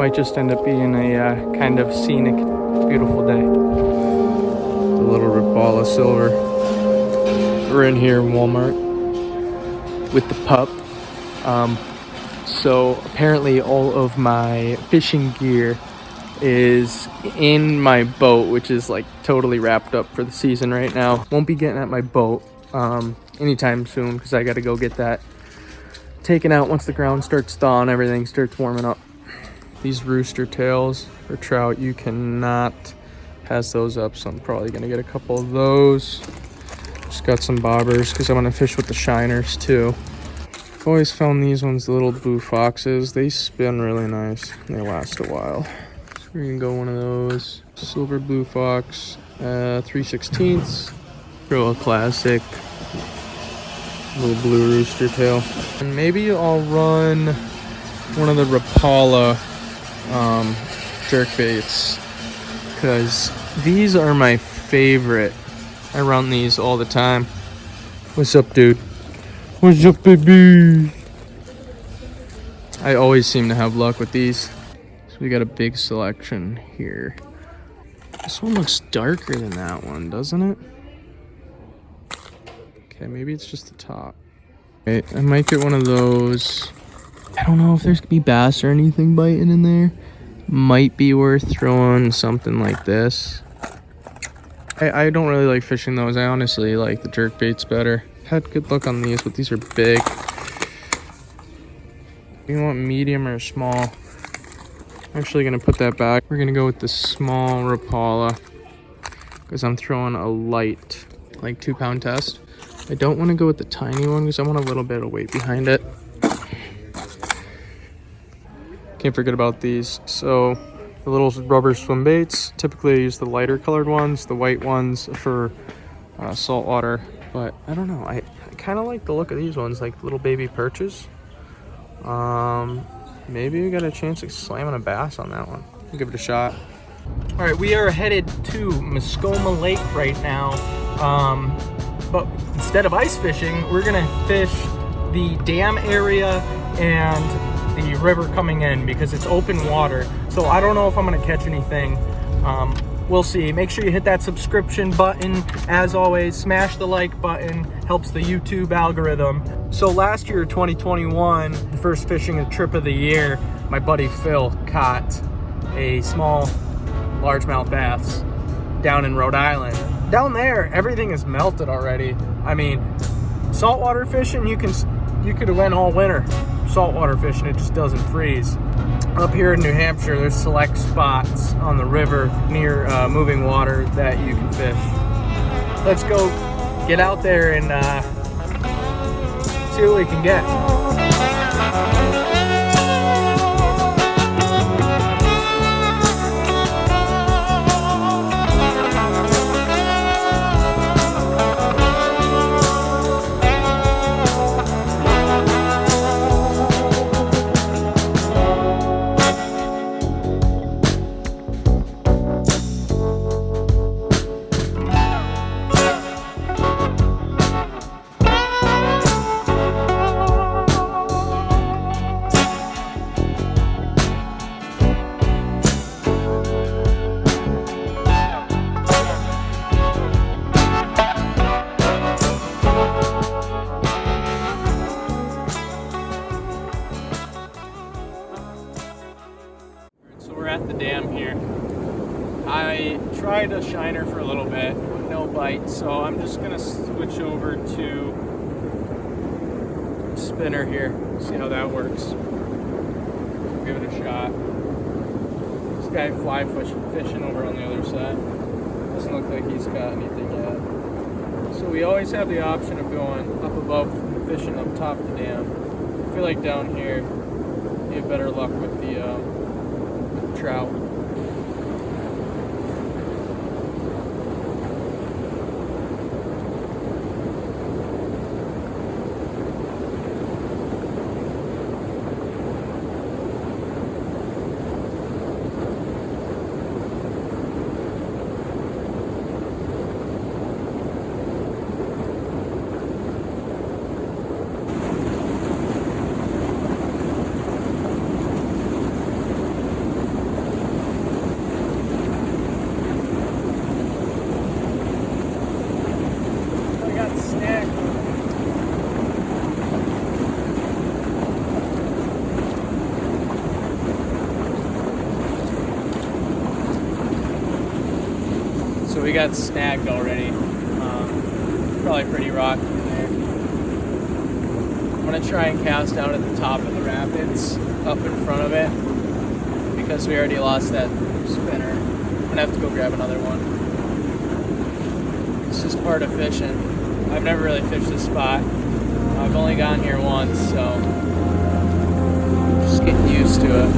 Might just end up being a kind of scenic, beautiful day. The little Rapala silver. We're in here in Walmart with the pup. So apparently all of my fishing gear is in my boat, which is like totally wrapped up for the season right now. Won't be getting at my boat anytime soon because I got to go get that taken out once the ground starts thawing, everything starts warming up. These rooster tails for trout, you cannot pass those up, so I'm probably gonna get a couple of those. Just got some bobbers because I want to fish with the shiners too. I've always found these ones, the little blue foxes, they spin really nice and they last a while. So we're gonna go one of those. Silver blue fox, 3/16, real classic. Little blue rooster tail. And maybe I'll run one of the Rapala jerk baits because these are my favorite. I run these all the time. What's up, dude? What's up, baby? I always seem to have luck with these. So we got a big selection here. This one looks darker than that one, doesn't it? Okay, maybe it's just the top. Okay, I might get one of those. I don't know if there's gonna be bass or anything biting in there. Might be worth throwing something like this. I don't really like fishing those. I honestly like the jerk baits better. Had good luck on these, but these are big. You want medium or small? I'm actually gonna put that back. We're gonna go with the small Rapala because I'm throwing a light, like 2-pound test. I don't want to go with the tiny one because I want a little bit of weight behind it. Can't forget about these. So the little rubber swim baits, typically I use the lighter colored ones, the white ones for saltwater. But I don't know, I kind of like the look of these ones, like little baby perches. Maybe we got a chance of slamming a bass on that one. I'll give it a shot. All right, we are headed to Muskoma Lake right now. But instead of ice fishing, we're gonna fish the dam area and the river coming in because it's open water. So I don't know if I'm gonna catch anything. We'll see. Make sure you hit that subscription button. As always, smash the like button, helps the YouTube algorithm. So last year, 2021, the first fishing trip of the year, my buddy Phil caught a small largemouth bass down in Rhode Island. Down there, everything is melted already. I mean, saltwater fishing, you could have went all winter. Saltwater fishing, it just doesn't freeze. Up here in New Hampshire, there's select spots on the river near moving water that you can fish. Let's go get out there and see what we can get. At the dam here. I tried a shiner for a little bit, no bite, so I'm just gonna switch over to spinner here, see how that works. Give it a shot. This guy fly fishing over on the other side. Doesn't look like he's got anything yet. So we always have the option of going up above and fishing up top of the dam. I feel like down here you have better luck with the trout. we got snagged already. Probably pretty rocky in there. I'm gonna try and cast out at the top of the rapids, up in front of it, because we already lost that spinner. I'm gonna have to go grab another one. It's just part of fishing. I've never really fished this spot. I've only gone here once, so just getting used to it.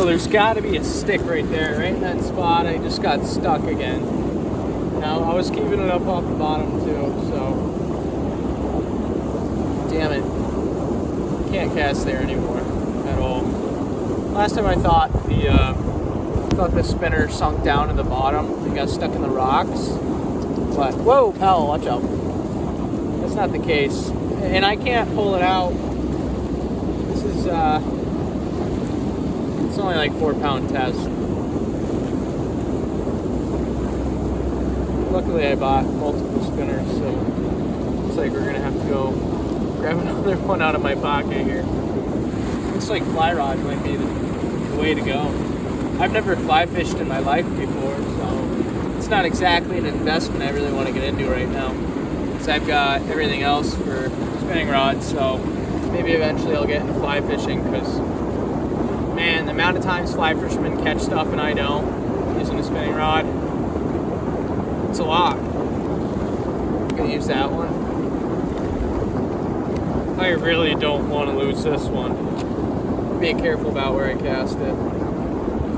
There's got to be a stick right there, right in that spot. I just got stuck again. Now, I was keeping it up off the bottom too, so damn it. Can't cast there anymore at all. Last time I thought the spinner sunk down to the bottom and got stuck in the rocks. But whoa, pal, watch out. That's not the case. And I can't pull it out. This is it's only like 4-pound test. Luckily I bought multiple spinners, so looks like we're gonna have to go grab another one out of my pocket here. Looks like fly rod might be the way to go. I've never fly fished in my life before, so it's not exactly an investment I really want to get into right now, because I've got everything else for spinning rods. So maybe eventually I'll get into fly fishing, because man, the amount of times fly fishermen catch stuff and I don't using a spinning rod, it's a lot. I'm gonna use that one. I really don't want to lose this one. Being careful about where I cast it.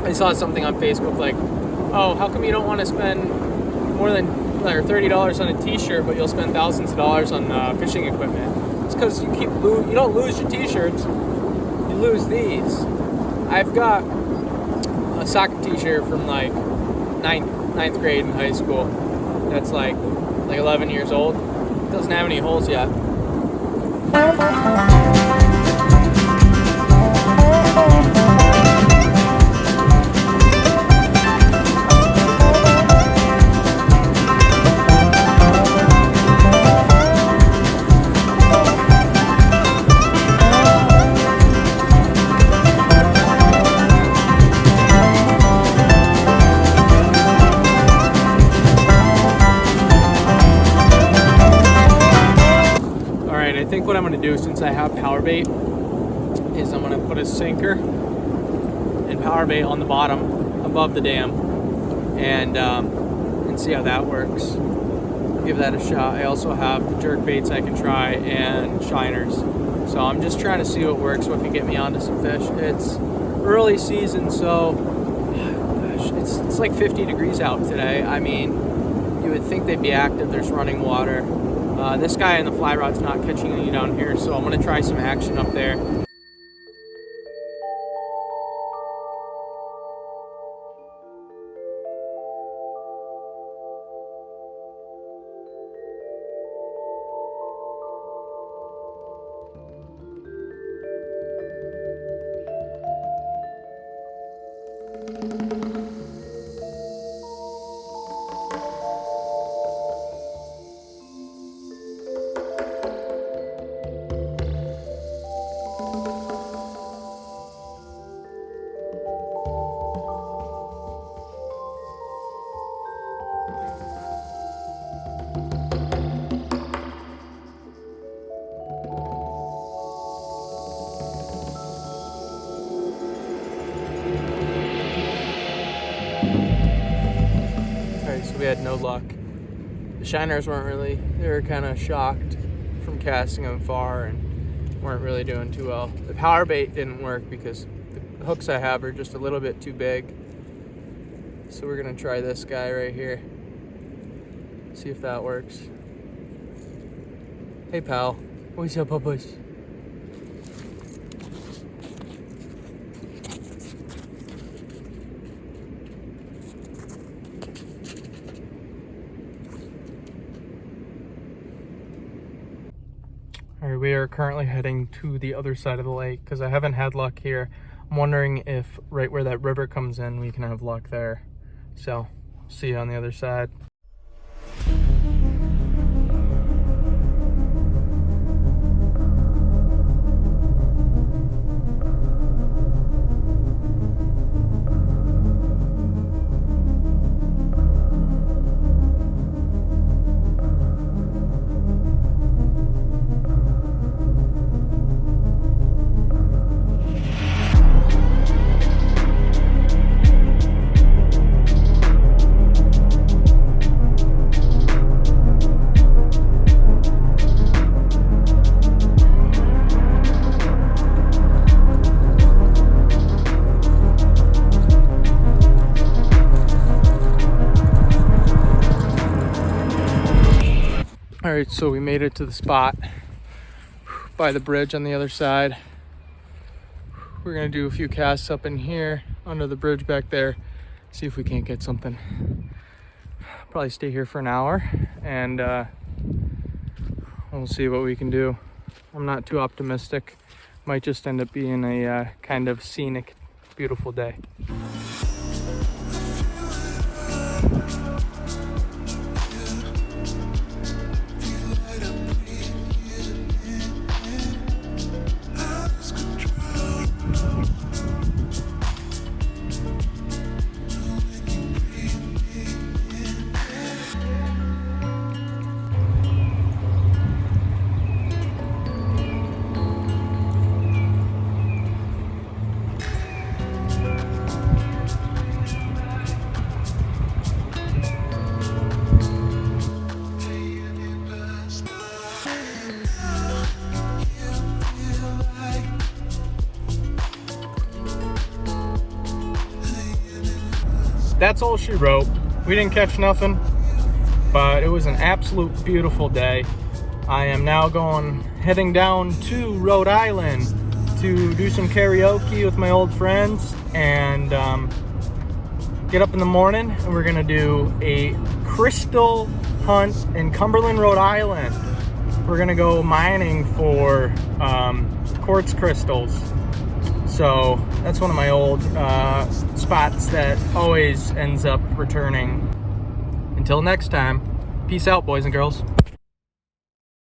I saw something on Facebook like, oh, how come you don't want to spend more than $30 on a t-shirt, but you'll spend thousands of dollars on fishing equipment? It's because you don't lose your t-shirts, you lose these. I've got a soccer t-shirt from like ninth grade in high school that's like 11 years old. It doesn't have any holes yet. I think what I'm going to do, since I have power bait, is I'm going to put a sinker and power bait on the bottom above the dam and see how that works. Give that a shot. I also have the jerk baits I can try and shiners. So I'm just trying to see what works, what can get me onto some fish. It's early season, so gosh, it's like 50 degrees out today. I mean, you would think they'd be active. There's running water. This guy in the fly rod's not catching any down here, so I'm going to try some action up there. we had no luck. The shiners weren't really, they were kind of shocked from casting them far and weren't really doing too well. The power bait didn't work because the hooks I have are just a little bit too big. So we're gonna try this guy right here. See if that works. Hey pal, what's up, puppies? All right, we are currently heading to the other side of the lake because I haven't had luck here. I'm wondering if right where that river comes in, we can have luck there. So, see you on the other side. All right, so we made it to the spot by the bridge on the other side. We're gonna do a few casts up in here under the bridge back there, see if we can't get something. Probably stay here for an hour and we'll see what we can do. I'm not too optimistic. Might just end up being a kind of scenic, beautiful day. That's all she wrote. We didn't catch nothing, but it was an absolute beautiful day. I am now heading down to Rhode Island to do some karaoke with my old friends and get up in the morning and we're gonna do a crystal hunt in Cumberland, Rhode Island. We're gonna go mining for quartz crystals. So that's one of my old spots that always ends up returning. Until next time, peace out, boys and girls.